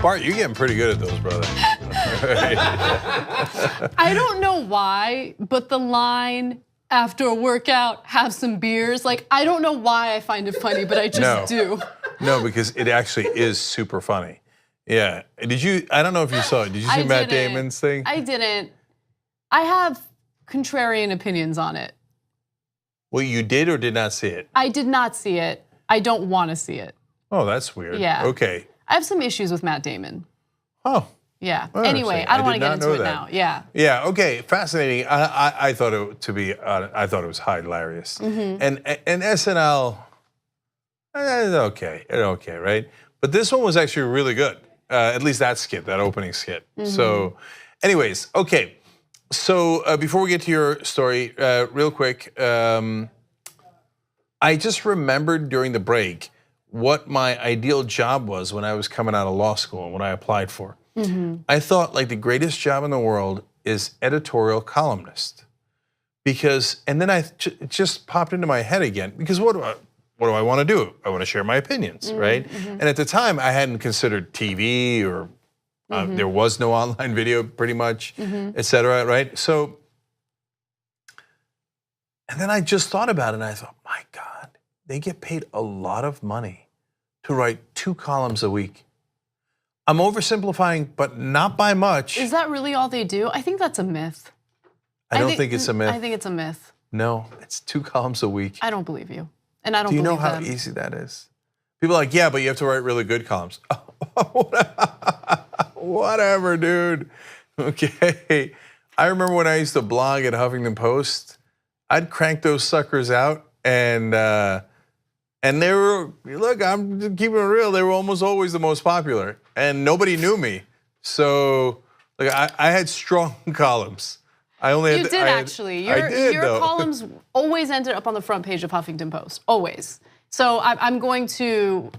Bart, you're getting pretty good at those, brother. I don't know why, but the line after a workout, have some beers. Like, I don't know why I find it funny, but I just do. No, because it actually is super funny. Yeah. Did you, I don't know if you saw it. Did you see Matt Damon's thing? I didn't. I have contrarian opinions on it. Well, you did or did not see it? I did not see it. I don't want to see it. Oh, that's weird. Yeah. Okay. I have some issues with Matt Damon. Oh. Yeah. Anyway, I don't want to get into it now. Yeah. Yeah. Okay. Fascinating. I thought it to be. I thought it was hilarious. And SNL. Okay, right? But this one was actually really good. At least that skit, that opening skit. So, anyways, okay. So before we get to your story, real quick, I just remembered during the break what my ideal job was when I was coming out of law school and what I applied for. I thought like the greatest job in the world is editorial columnist, because, and then it just popped into my head again, because what do I want to do? I want to share my opinions, right? And at the time, I hadn't considered TV or there was no online video, pretty much, et cetera, right? So, and then I just thought about it, and I thought, my God, they get paid a lot of money to write 2 columns a week. I'm oversimplifying, but not by much. Is that really all they do? I think that's a myth. I don't think it's a myth. I think it's a myth. No, it's 2 columns a week. I don't believe you, and I don't. Do you know believe how them. easy that is? People are like, yeah, but you have to write really good columns. Whatever, dude. Okay. I remember when I used to blog at Huffington Post, I'd crank those suckers out, and they were, look, I'm just keeping it real, they were almost always the most popular, and nobody knew me. So, like, I had strong columns. You did actually. Your columns always ended up on the front page of Huffington Post, always. So I'm going to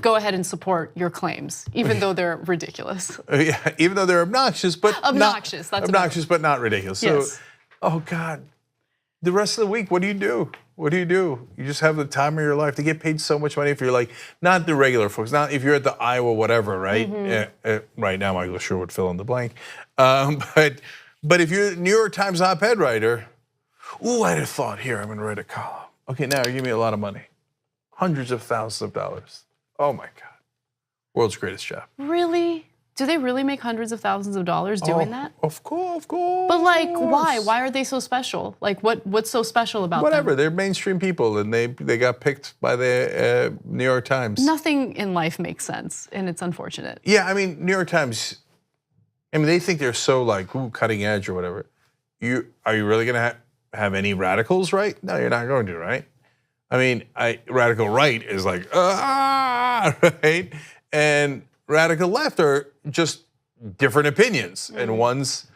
go ahead and support your claims, even though they're ridiculous. Yeah, even though they're obnoxious, but obnoxious. That's obnoxious, but not ridiculous. Yes. So, oh God, the rest of the week, what do you do? What do? You just have the time of your life. To get paid so much money if you're like, not the regular folks, not if you're at the Iowa whatever, right? Right now, Michael Schur would fill in the blank. But if you're a New York Times op-ed writer, ooh, I had a thought here, I'm gonna write a column. Okay, now you give me a lot of money. Hundreds of thousands of dollars. Oh my God, world's greatest job. Really? Do they really make hundreds of thousands of dollars doing that? Of course. But like, why? Why are they so special? Like, what's so special about them? Whatever, they're mainstream people, and they got picked by the New York Times. Nothing in life makes sense, and it's unfortunate. Yeah, I mean, New York Times, I mean, they think they're so like, ooh, cutting edge or whatever. Are you really gonna have any radicals, right? No, you're not going to, right? I mean, radical right is like, right? And radical left are just different opinions and ones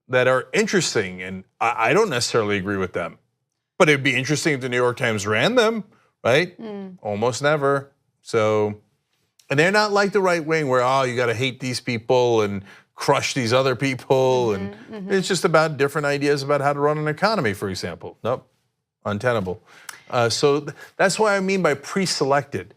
that are interesting. And I don't necessarily agree with them. But it'd be interesting if the New York Times ran them, right? Almost never. So, and they're not like the right wing where, oh, you gotta hate these people and crush these other people. And it's just about different ideas about how to run an economy, for example. Nope, untenable. So that's what I mean by pre-selected.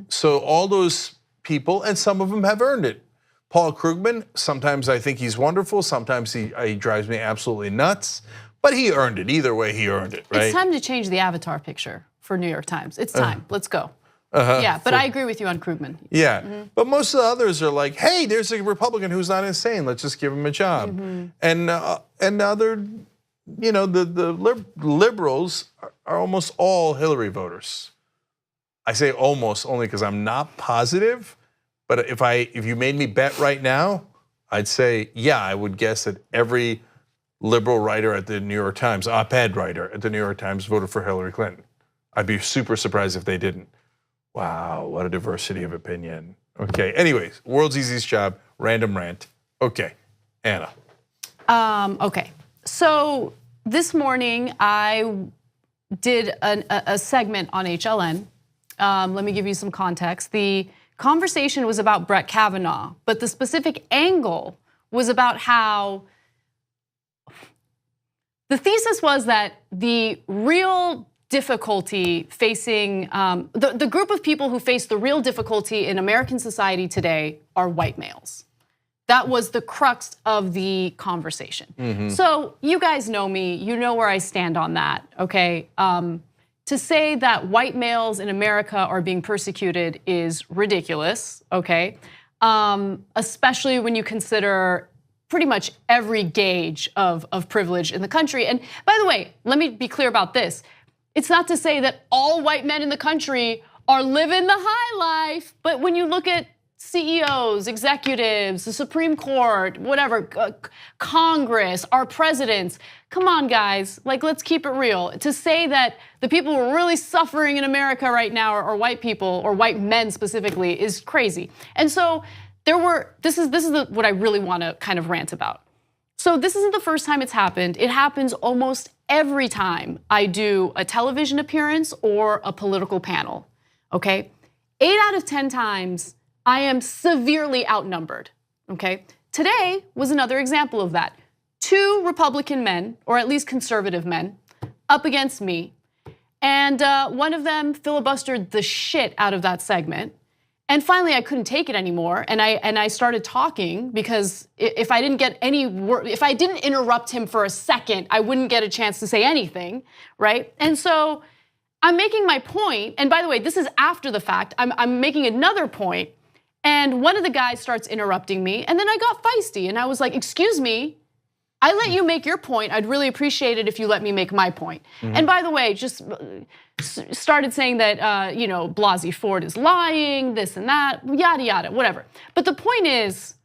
So all those people, and some of them have earned it. Paul Krugman, sometimes I think he's wonderful, sometimes he drives me absolutely nuts, but he earned it. Either way, he earned it, right? It's time to change the avatar picture for New York Times. It's time, let's go. Yeah, but I agree with you on Krugman. Yeah, but most of the others are like, hey, there's a Republican who's not insane, let's just give him a job. And other, you know, the liberals are almost all Hillary voters. I say almost only because I'm not positive, but if you made me bet right now, I'd say, yeah, I would guess that every liberal writer at the New York Times, op-ed writer at the New York Times voted for Hillary Clinton. I'd be super surprised if they didn't. Wow, what a diversity of opinion. Okay, anyways, world's easiest job, random rant. Okay, Anna. Okay, so this morning I did a segment on HLN. Let me give you some context. The conversation was about Brett Kavanaugh, but the specific angle was about how the thesis was that the real difficulty facing, the group of people who face the real difficulty in American society today are white males. That was the crux of the conversation. So you guys know me, you know where I stand on that, okay? To say that white males in America are being persecuted is ridiculous, okay? Especially when you consider pretty much every gauge of privilege in the country. And by the way, let me be clear about this. It's not to say that all white men in the country are living the high life, but when you look at CEOs, executives, the Supreme Court, whatever, Congress, our presidents. Come on, guys, like let's keep it real. To say that the people who are really suffering in America right now are white people or white men specifically is crazy. And so this is what I really want to kind of rant about. So this isn't the first time it's happened. It happens almost every time I do a television appearance or a political panel, okay? 8 out of 10 times, I am severely outnumbered, okay? Today was another example of that. 2 Republican men, or at least conservative men, up against me. And one of them filibustered the shit out of that segment. And finally, I couldn't take it anymore, and I started talking because if I didn't interrupt him for a second, I wouldn't get a chance to say anything, right? And so I'm making my point, and by the way, this is after the fact. I'm making another point, and one of the guys starts interrupting me, and then I got feisty, and I was like, "Excuse me, I let you make your point. I'd really appreciate it if you let me make my point." And by the way, just started saying that Blasey Ford is lying, this and that, yada yada, whatever. But the point is,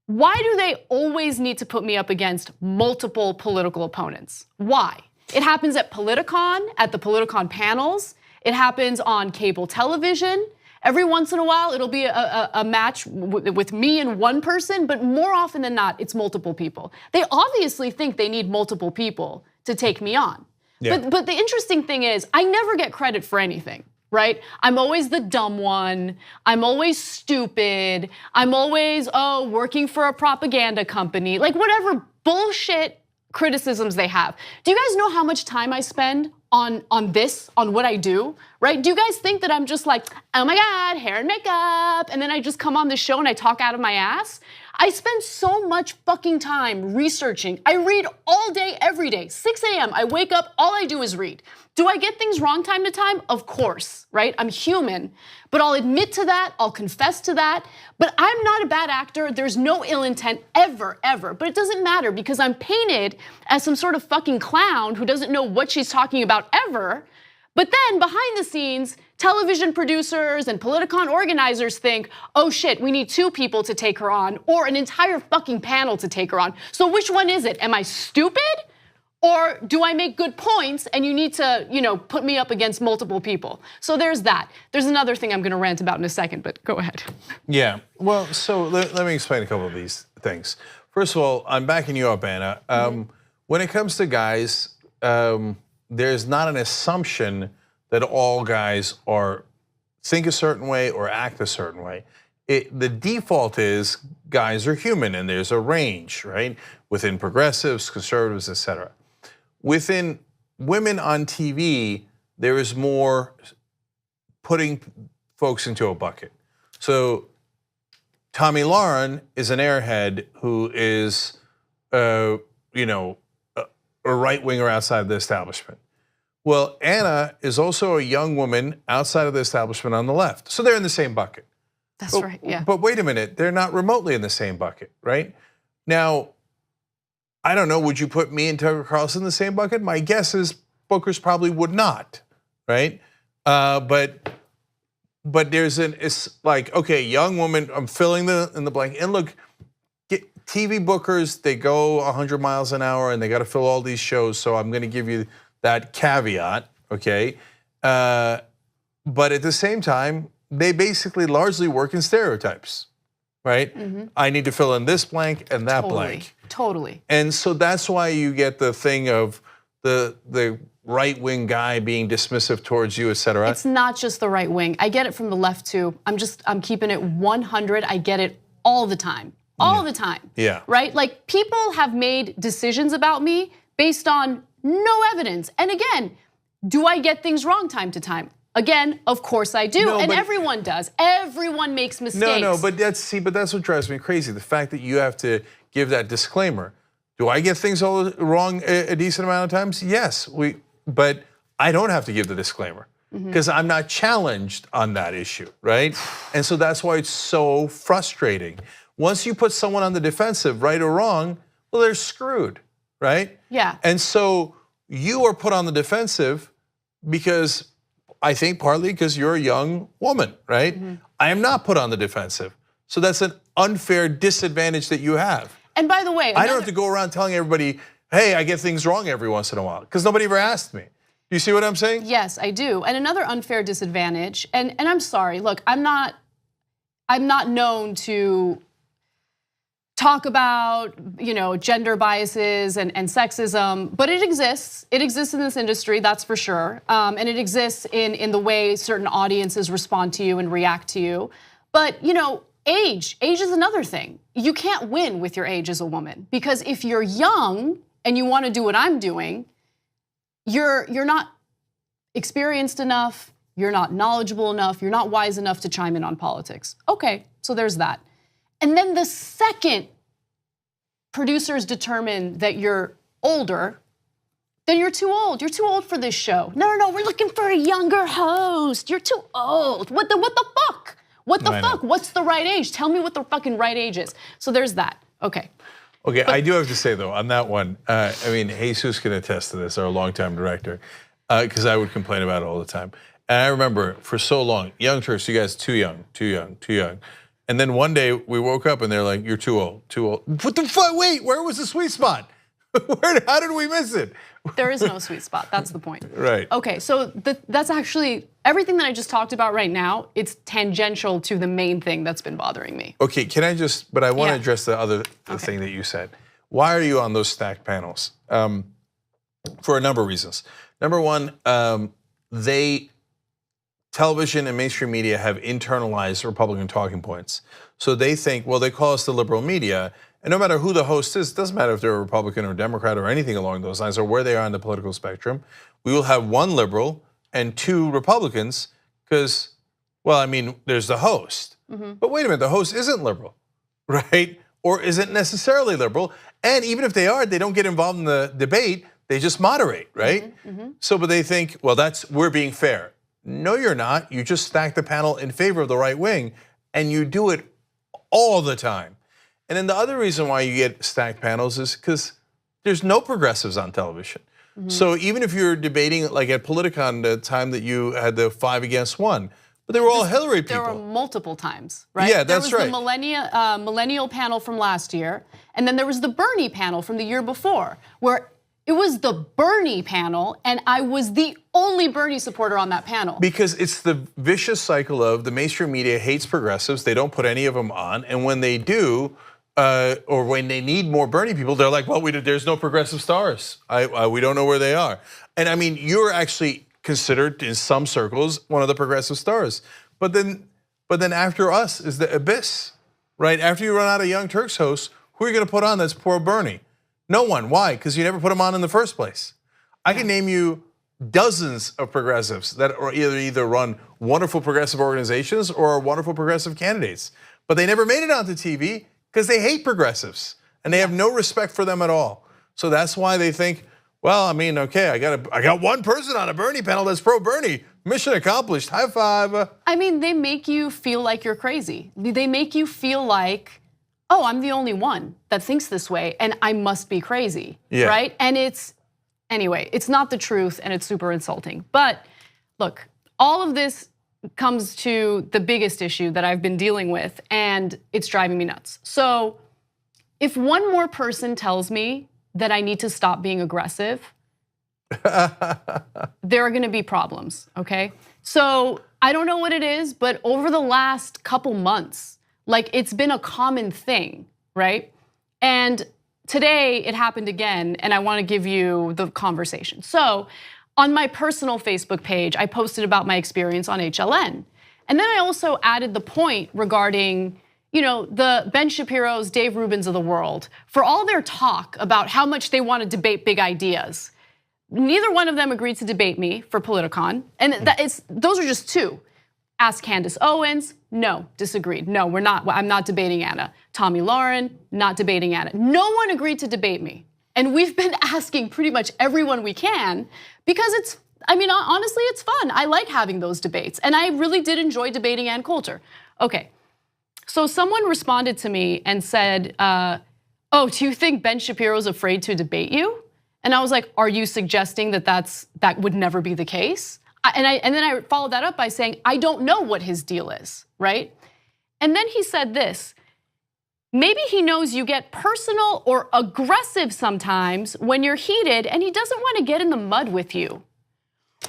why do they always need to put me up against multiple political opponents? Why? It happens at Politicon, at the Politicon panels. It happens on cable television. Every once in a while, it'll be a match with me and one person, but more often than not, it's multiple people. They obviously think they need multiple people to take me on. Yeah. But the interesting thing is, I never get credit for anything, right? I'm always the dumb one. I'm always stupid. I'm always, working for a propaganda company. Like whatever bullshit criticisms they have. Do you guys know how much time I spend on what I do, right? Do you guys think that I'm just like, oh my God, hair and makeup, and then I just come on the show and I talk out of my ass? I spend so much fucking time researching. I read all day, every day, 6 a.m. I wake up, all I do is read. Do I get things wrong time to time? Of course, right? I'm human, but I'll admit to that, I'll confess to that, but I'm not a bad actor. There's no ill intent ever, ever, but it doesn't matter because I'm painted as some sort of fucking clown who doesn't know what she's talking about ever. But then behind the scenes, television producers and Politicon organizers think, oh shit, we need 2 people to take her on or an entire fucking panel to take her on. So which one is it? Am I stupid? Or do I make good points and you need to, put me up against multiple people? So there's that. There's another thing I'm gonna rant about in a second, but go ahead. Yeah, well, so let me explain a couple of these things. First of all, I'm backing you up, Anna. When it comes to guys, there's not an assumption that all guys think a certain way or act a certain way. The default is guys are human and there's a range, right? Within progressives, conservatives, etc. Within women on TV, there is more putting folks into a bucket. So Tomi Lahren is an airhead who is, a right winger outside the establishment. Well, Anna is also a young woman outside of the establishment on the left. So they're in the same bucket. That's right, yeah. But wait a minute, they're not remotely in the same bucket, right? Now, I don't know, would you put me and Tucker Carlson in the same bucket? My guess is Booker's probably would not, right? But there's it's like, okay, young woman, I'm filling in the blank. And look, TV bookers, they go 100 miles an hour and they gotta fill all these shows, so I'm gonna give you that caveat, okay? But at the same time, they basically largely work in stereotypes, right? I need to fill in this blank and that blank. Totally. And so that's why you get the thing of the right wing guy being dismissive towards you, et cetera. It's not just the right wing. I get it from the left too. I'm keeping it 100. I get it all the time. All the time. Yeah. Right? Like people have made decisions about me based on no evidence. And again, Do I get things wrong time to time? Again, of course I do, and everyone does. Everyone makes mistakes. No, but that's what drives me crazy. The fact that you have to give that disclaimer. Do I get things all wrong a decent amount of times? Yes, but I don't have to give the disclaimer because I'm not challenged on that issue, right? And so that's why it's so frustrating. Once you put someone on the defensive, right or wrong, well, they're screwed, right? Yeah. And so you are put on the defensive because I think partly because you're a young woman, right? I am not put on the defensive. So that's an unfair disadvantage that you have. And by the way, I don't have to go around telling everybody, hey, I get things wrong every once in a while, because nobody ever asked me. Do you see what I'm saying? Yes, I do. And another unfair disadvantage, and I'm sorry, look, I'm not known to talk about, gender biases and sexism, but it exists. It exists in this industry, that's for sure. And it exists in the way certain audiences respond to you and react to you. But age is another thing. You can't win with your age as a woman, because if you're young and you want to do what I'm doing, you're not experienced enough, you're not knowledgeable enough, you're not wise enough to chime in on politics. Okay, so there's that. And then the second producers determine that you're older, then you're too old. You're too old for this show. No, we're looking for a younger host. You're too old. What the fuck? What the fuck? What's the right age? Tell me what the fucking right age is. So there's that. Okay. Okay, I do have to say though, on that one, Jesus can attest to this, our longtime director, because I would complain about it all the time. And I remember for so long, Young Turks, you guys too young. And then one day we woke up and they're like, you're too old. What the fuck, wait, where was the sweet spot? How did we miss it? There is no sweet spot, that's the point. Right. Okay, so that's actually, everything that I just talked about right now, it's tangential to the main thing that's been bothering me. Okay, but I want to address the other thing that you said. Why are you on those stacked panels? For a number of reasons. Number one, television and mainstream media have internalized Republican talking points. So they think, well, they call us the liberal media, and no matter who the host is, it doesn't matter if they're a Republican or Democrat or anything along those lines or where they are on the political spectrum, we will have one liberal and two Republicans because, there's the host. But wait a minute, the host isn't liberal, right? Or isn't necessarily liberal. And even if they are, they don't get involved in the debate, they just moderate, right? So, but they think, well, we're being fair. No, you're not. You just stack the panel in favor of the right wing, and you do it all the time. And then the other reason why you get stacked panels is because there's no progressives on television. So even if you're debating, like at Politicon, the time that you had the 5 against 1, but they were all Hillary people. There were multiple times, right? Yeah, that's right. There was the millennial panel from last year, and then there was the Bernie panel from the year before, where it was the Bernie panel, and I was the only Bernie supporter on that panel. Because it's the vicious cycle of the mainstream media hates progressives, they don't put any of them on, and when they do, or when they need more Bernie people, they're like, well, there's no progressive stars. We don't know where they are. And you're actually considered in some circles one of the progressive stars. But then after us is the abyss, right? After you run out of Young Turks hosts, who are you gonna put on that's poor Bernie? No one, why? Because you never put them on in the first place. I can name you dozens of progressives that are either run wonderful progressive organizations or are wonderful progressive candidates. But they never made it onto TV because they hate progressives and they have no respect for them at all. So that's why they think, well, okay, I got one person on a Bernie panel that's pro-Bernie. Mission accomplished, high five. They make you feel like you're crazy. They make you feel like, oh, I'm the only one that thinks this way and I must be crazy, right? And it's not the truth and it's super insulting. But look, all of this comes to the biggest issue that I've been dealing with, and it's driving me nuts. So if one more person tells me that I need to stop being aggressive, there are gonna be problems, okay? So I don't know what it is, but over the last couple months, it's been a common thing, right? And today it happened again, and I wanna give you the conversation. So on my personal Facebook page, I posted about my experience on HLN. And then I also added the point regarding, the Ben Shapiro's, Dave Rubin's of the world, for all their talk about how much they want to debate big ideas. neither one of them agreed to debate me for Politicon, and those are just two. Ask Candace Owens, no, disagreed. No, we're not. I'm not debating Anna. Tommy Lauren, not debating Anna. No one agreed to debate me, and we've been asking pretty much everyone we can because honestly, it's fun. I like having those debates, and I really did enjoy debating Ann Coulter. Okay, so someone responded to me and said, "Oh, do you think Ben Shapiro's afraid to debate you?" And I was like, "Are you suggesting that would never be the case?" And then I followed that up by saying, "I don't know what his deal is, right?" And then he said this. Maybe he knows you get personal or aggressive sometimes when you're heated, and he doesn't want to get in the mud with you.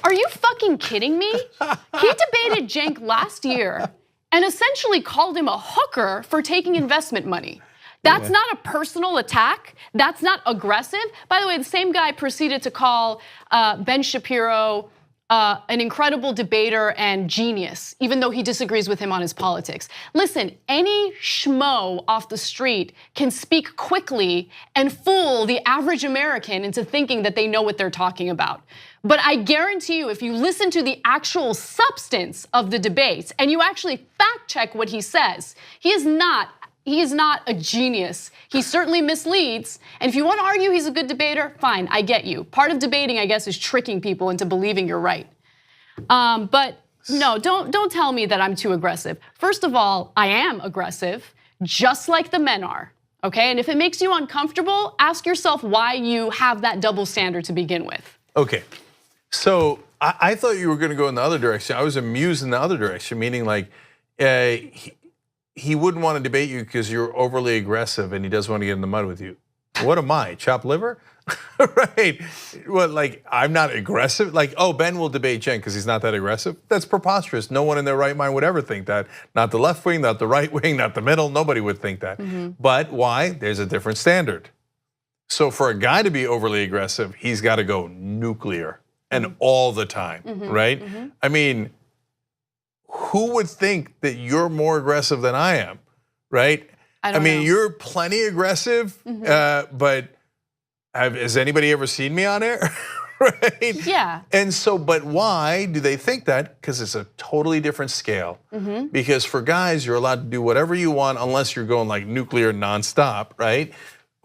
Are you fucking kidding me? He debated Cenk last year and essentially called him a hooker for taking investment money. That's not a personal attack. That's not aggressive. By the way, the same guy proceeded to call Ben Shapiro an incredible debater and genius, even though he disagrees with him on his politics. Listen, any schmo off the street can speak quickly and fool the average American into thinking that they know what they're talking about. But I guarantee you, if you listen to the actual substance of the debates and you actually fact check what he says, he is not a genius. He certainly misleads. And if you want to argue he's a good debater, fine, I get you. Part of debating, I guess, is tricking people into believing you're right. But no, don't tell me that I'm too aggressive. First of all, I am aggressive, just like the men are, okay? And if it makes you uncomfortable, ask yourself why you have that double standard to begin with. Okay, so I thought you were gonna go in the other direction. I was amused in the other direction, meaning like, he wouldn't want to debate you because you're overly aggressive and he doesn't want to get in the mud with you. What am I, chopped liver? Right, what, like I'm not aggressive? Like, oh, Ben will debate Cenk because he's not that aggressive? That's preposterous. No one in their right mind would ever think that. Not the left wing, not the right wing, not the middle, nobody would think that. But why? There's a different standard. So for a guy to be overly aggressive, he's got to go nuclear and all the time, right? I mean, who would think that you're more aggressive than I am, right? I mean, you're plenty aggressive, but has anybody ever seen me on air, right? Yeah. And so, but why do they think that? Because it's a totally different scale. Because for guys, you're allowed to do whatever you want unless you're going like nuclear nonstop, right?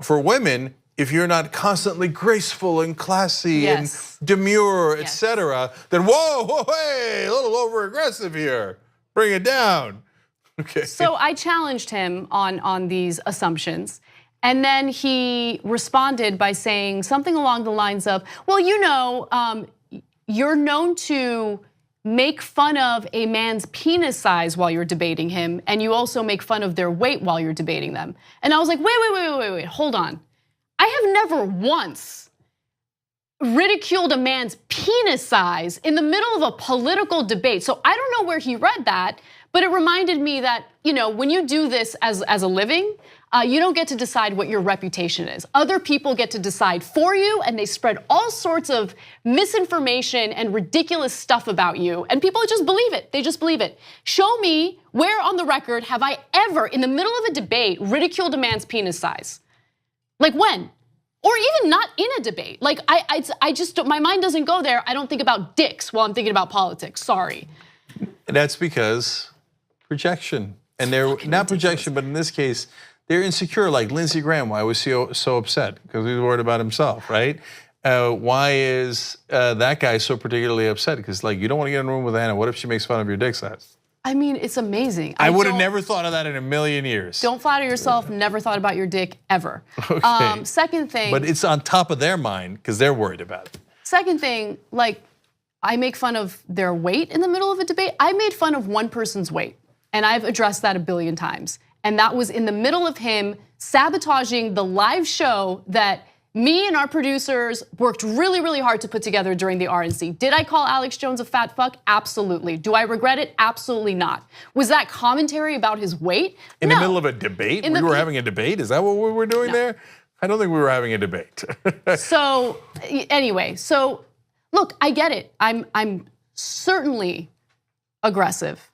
For women, if you're not constantly graceful and classy and demure, etc., then whoa, hey, a little over aggressive here. Bring it down. Okay. So I challenged him on these assumptions. And then he responded by saying something along the lines of, well, you know, you're known to make fun of a man's penis size while you're debating him, and you also make fun of their weight while you're debating them. And I was like, wait, hold on. I have never once ridiculed a man's penis size in the middle of a political debate. So I don't know where he read that, but it reminded me that, you know, when you do this as a living, you don't get to decide what your reputation is. Other people get to decide for you, and they spread all sorts of misinformation and ridiculous stuff about you, and people just believe it. They just believe it. Show me where on the record have I ever, in the middle of a debate, ridiculed a man's penis size? Like when? Or even not in a debate. Like I just, my mind doesn't go there. I don't think about dicks while I'm thinking about politics, sorry. And that's because projection. And they're not projection, but in this case, they're insecure, like Lindsey Graham. Why was he so upset? Because he was worried about himself, right? Why is that guy so particularly upset? Because like, you don't want to get in a room with Anna. What if she makes fun of your dick size? I mean, it's amazing. I would have never thought of that in a million years. Don't flatter yourself, never thought about your dick, ever. Okay. Second thing. But it's on top of their mind because they're worried about it. Second thing, like, I make fun of their weight in the middle of a debate. I made fun of one person's weight, and I've addressed that a billion times. And that was in the middle of him sabotaging the live show that me and our producers worked really, really hard to put together during the RNC. Did I call Alex Jones a fat fuck? Absolutely. Do I regret it? Absolutely not. Was that commentary about his weight? In the middle of a debate? We were having a debate? Is that what we were doing there? I don't think we were having a debate. So anyway, so look, I get it. I'm certainly aggressive.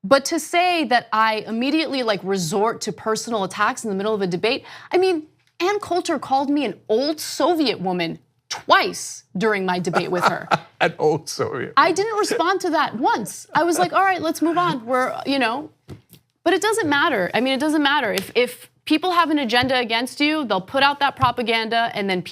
But to say that I immediately like resort to personal attacks in the middle of a debate, I mean, Ann Coulter called me an old Soviet woman twice during my debate with her. At old Soviet. I didn't respond to that once. I was like, all right, let's move on. But it doesn't matter. I mean, it doesn't matter. If people have an agenda against you, they'll put out that propaganda, and then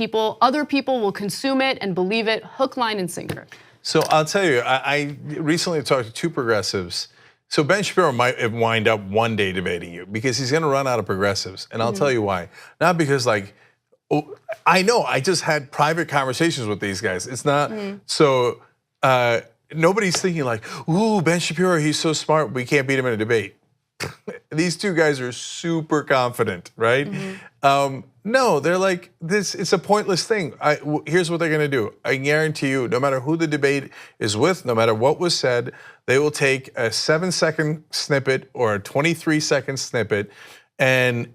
other people will consume it and believe it, hook, line, and sinker. So I'll tell you, I recently talked to two progressives. So Ben Shapiro might wind up one day debating you because he's gonna run out of progressives. And I'll tell you why. Not because I know, I just had private conversations with these guys. It's not, so nobody's thinking like, ooh, Ben Shapiro, he's so smart, we can't beat him in a debate. These two guys are super confident, right? No, they're like, it's a pointless thing. Here's what they're gonna do. I guarantee you, no matter who the debate is with, no matter what was said, they will take a 7-second snippet or a 23-second snippet and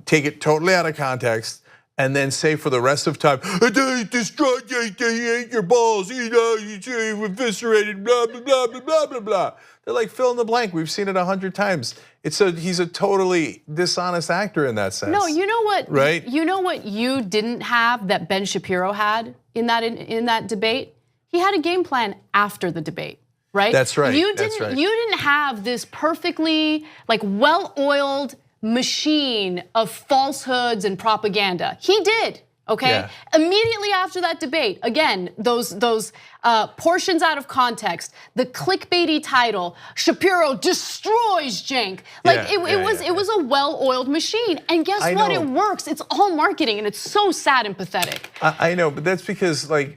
take it totally out of context, and then say for the rest of time, they destroyed, they ate your balls, you eviscerated, blah, blah, blah, blah, blah, blah, blah. They're like, fill in the blank. We've seen it 100 times. He's a totally dishonest actor in that sense. No, you know what? Right? You know what you didn't have that Ben Shapiro had in that debate? He had a game plan after the debate, right? That's right. You didn't have this perfectly well-oiled machine of falsehoods and propaganda. He did. Okay. Yeah. Immediately after that debate, again, those portions out of context, the clickbaity title, Shapiro destroys Cenk. It was a well-oiled machine, and guess what? It works. It's all marketing, and it's so sad and pathetic. I know, but that's because so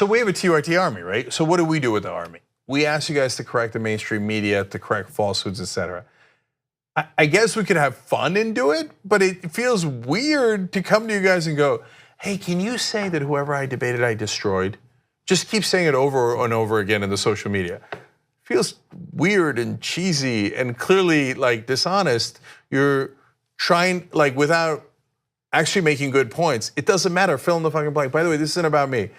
we have a TYT army, right? So what do we do with the army? We ask you guys to correct the mainstream media, to correct falsehoods, etc. I guess we could have fun and do it, but it feels weird to come to you guys and go, hey, can you say that whoever I debated, I destroyed? Just keep saying it over and over again in the social media. Feels weird and cheesy and clearly dishonest. You're trying, without actually making good points. It doesn't matter, fill in the fucking blank. By the way, this isn't about me.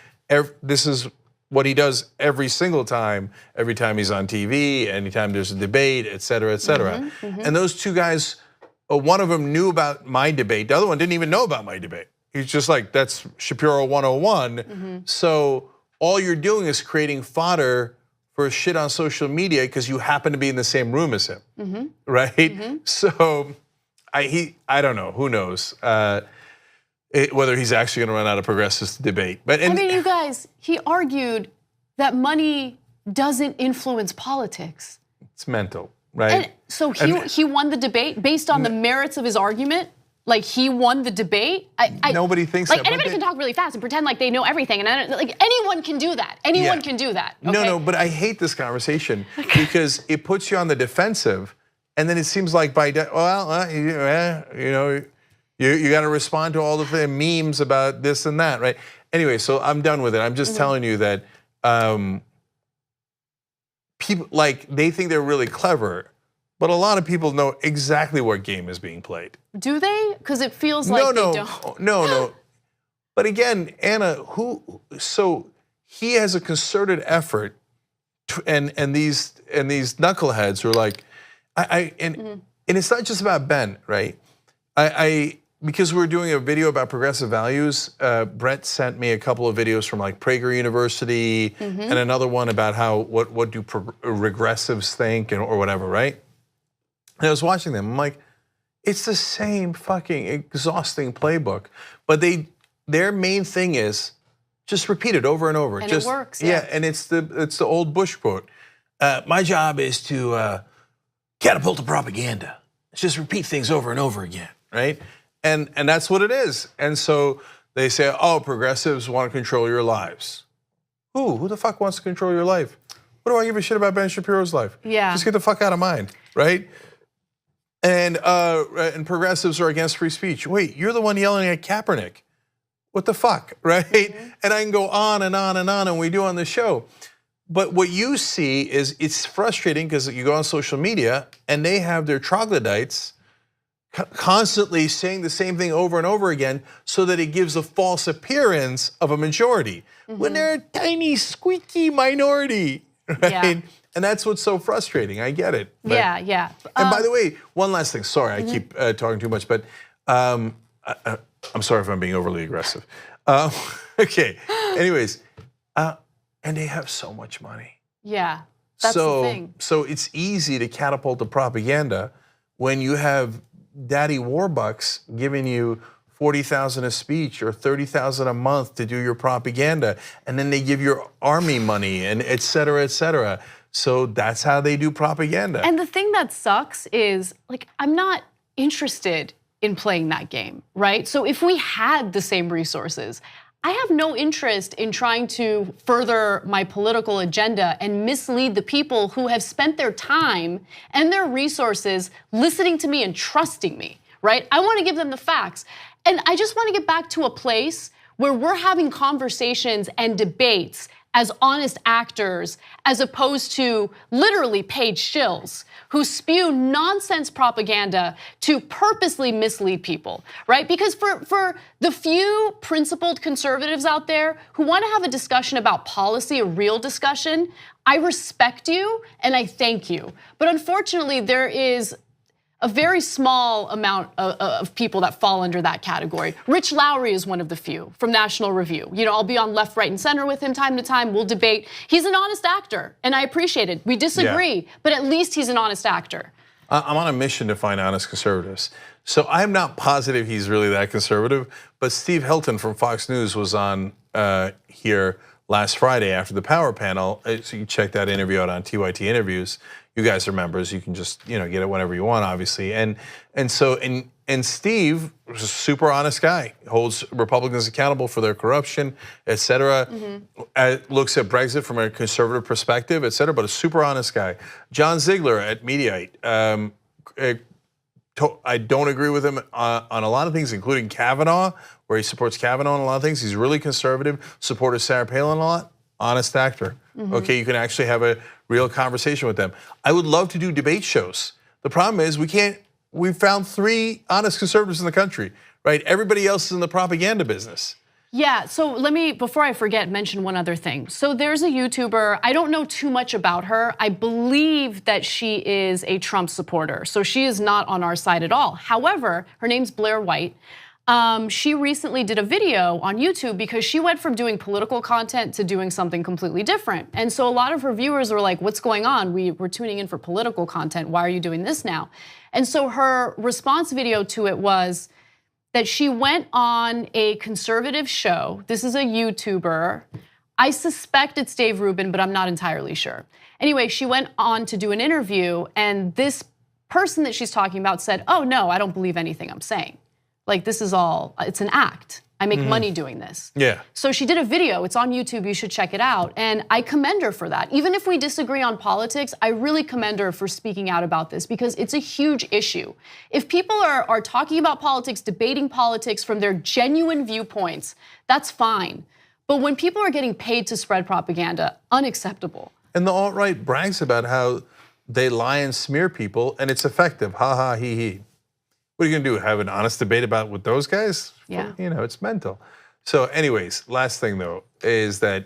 This is what he does every single time, every time he's on TV, anytime there's a debate, et cetera, et cetera. And those two guys, one of them knew about my debate, the other one didn't even know about my debate. He's just like, that's Shapiro 101. So all you're doing is creating fodder for shit on social media because you happen to be in the same room as him, right? So I don't know, who knows? Whether he's actually going to run out of progressives to debate. But I mean, you guys, he argued that money doesn't influence politics. It's mental, right? And so he won the debate based on the merits of his argument? He won the debate? Nobody thinks that. Anybody can talk really fast and pretend like they know everything. And anyone can do that. Anyone can do that. Okay? No, but I hate this conversation because it puts you on the defensive, and then it seems like you got to respond to all the memes about this and that, right? Anyway, so I'm done with it. I'm just telling you that people they think they're really clever, but a lot of people know exactly what game is being played. Do they? Because it feels like they don't. No. But again, Anna, so he has a concerted effort, and these knuckleheads who are like, and it's not just about Ben, right? Because we're doing a video about progressive values, Brett sent me a couple of videos from Prager University and another one about what do regressives think or whatever, right? And I was watching them, I'm like, it's the same fucking exhausting playbook, but their main thing is just repeat it over and over. And it works. Yeah, and it's the old Bush quote. My job is to catapult the propaganda. Just repeat things over and over again, right? And that's what it is. And so they say, oh, progressives want to control your lives. Who the fuck wants to control your life? What do I give a shit about Ben Shapiro's life? Yeah. Just get the fuck out of mine, right? And progressives are against free speech. Wait, you're the one yelling at Kaepernick. What the fuck, right? And I can go on and on and on, and we do on the show. But what you see is it's frustrating because you go on social media and they have their troglodytes constantly saying the same thing over and over again so that it gives a false appearance of a majority when they're a tiny squeaky minority, right? Yeah. And that's what's so frustrating. I get it. But, yeah. And by the way, one last thing. Sorry, I keep talking too much, but I'm sorry if I'm being overly aggressive. Okay. Anyways, and they have so much money. Yeah, that's the thing. So it's easy to catapult the propaganda when you have Daddy Warbucks giving you $40,000 a speech or $30,000 a month to do your propaganda, and then they give your army money and et cetera, et cetera. So that's how they do propaganda. And the thing that sucks is, like, I'm not interested in playing that game, right? So if we had the same resources, I have no interest in trying to further my political agenda and mislead the people who have spent their time and their resources listening to me and trusting me, right? I want to give them the facts. And I just want to get back to a place where we're having conversations and debates as honest actors, as opposed to literally paid shills who spew nonsense propaganda to purposely mislead people, right? Because for the few principled conservatives out there who want to have a discussion about policy, a real discussion, I respect you and I thank you. But unfortunately, there is a very small amount of people that fall under that category. Rich Lowry is one of the few from National Review. You know, I'll be on Left, Right, and Center with him time to time. We'll debate. He's an honest actor, and I appreciate it. We disagree, but at least he's an honest actor. I'm on a mission to find honest conservatives. So I'm not positive he's really that conservative, but Steve Hilton from Fox News was on here last Friday after the Power panel. So you check that interview out on TYT Interviews. You guys are members. You can just get it whenever you want, obviously. And Steve was a super honest guy. Holds Republicans accountable for their corruption, et cetera. Looks at Brexit from a conservative perspective, et cetera. But a super honest guy. John Ziegler at Mediaite. I don't agree with him on a lot of things, including Kavanaugh, where he supports Kavanaugh on a lot of things. He's really conservative. Supported Sarah Palin a lot. Honest actor. Okay, you can actually have a real conversation with them. I would love to do debate shows. The problem is we found 3 honest conservatives in the country, right? Everybody else is in the propaganda business. Yeah, so let me, before I forget, mention one other thing. So there's a YouTuber, I don't know too much about her. I believe that she is a Trump supporter, so she is not on our side at all. However, her name's Blair White. She recently did a video on YouTube because she went from doing political content to doing something completely different. And so a lot of her viewers were like, what's going on? We're tuning in for political content. Why are you doing this now? And so her response video to it was that she went on a conservative show. This is a YouTuber. I suspect it's Dave Rubin, but I'm not entirely sure. Anyway, she went on to do an interview, and this person that she's talking about said, oh no, I don't believe anything I'm saying. Like, this is all, it's an act. I make money doing this. Yeah. So she did a video, it's on YouTube, you should check it out. And I commend her for that. Even if we disagree on politics, I really commend her for speaking out about this because it's a huge issue. If people are talking about politics, debating politics from their genuine viewpoints, that's fine. But when people are getting paid to spread propaganda, unacceptable. And the alt-right brags about how they lie and smear people and it's effective, ha ha, he he. What are you gonna do, have an honest debate about with those guys? Yeah. It's mental. So anyways, last thing though, is that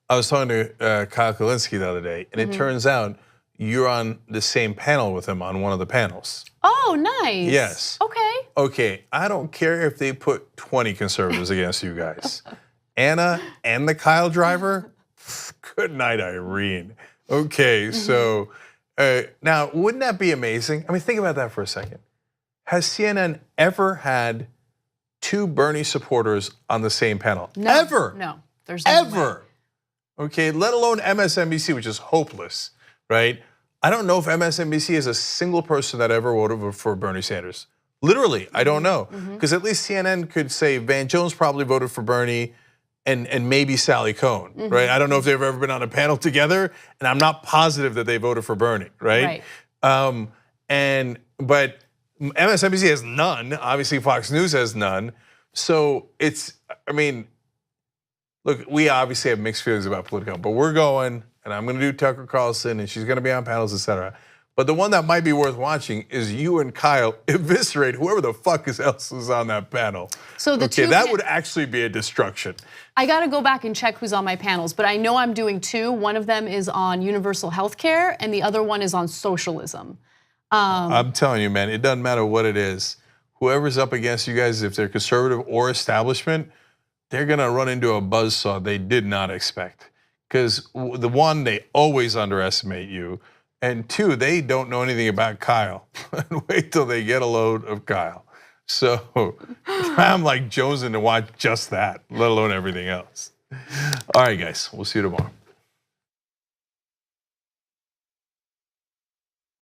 I was talking to Kyle Kulinski the other day, and it turns out you're on the same panel with him on one of the panels. Oh, nice. Yes. Okay. Okay, I don't care if they put 20 conservatives against you guys. Anna and the Kyle driver, good night, Irene. Okay, so now wouldn't that be amazing? I mean, think about that for a second. Has CNN ever had 2 Bernie supporters on the same panel? No, ever? No, there's no ever. Way. Okay, let alone MSNBC, which is hopeless, right? I don't know if MSNBC is a single person that ever voted for Bernie Sanders. Literally, I don't know. Because at least CNN could say Van Jones probably voted for Bernie and maybe Sally Cohn, right? I don't know if they've ever been on a panel together, and I'm not positive that they voted for Bernie, right? But MSNBC has none. Obviously, Fox News has none. So it's, I mean, look, we obviously have mixed feelings about Politico, but we're going, and I'm gonna do Tucker Carlson, and she's gonna be on panels, etc. But the one that might be worth watching is you and Kyle eviscerate whoever the fuck else is on that panel. So that would actually be a destruction. I gotta go back and check who's on my panels, but I know I'm doing 2. One of them is on universal health care, and the other one is on socialism. I'm telling you, man, it doesn't matter what it is. whoever's up against you guys, if they're conservative or establishment, they're gonna run into a buzzsaw they did not expect. Because the one, they always underestimate you, and two, they don't know anything about Kyle. Wait till they get a load of Kyle. So I'm like jonesing to watch just that, let alone everything else. All right, guys, we'll see you tomorrow.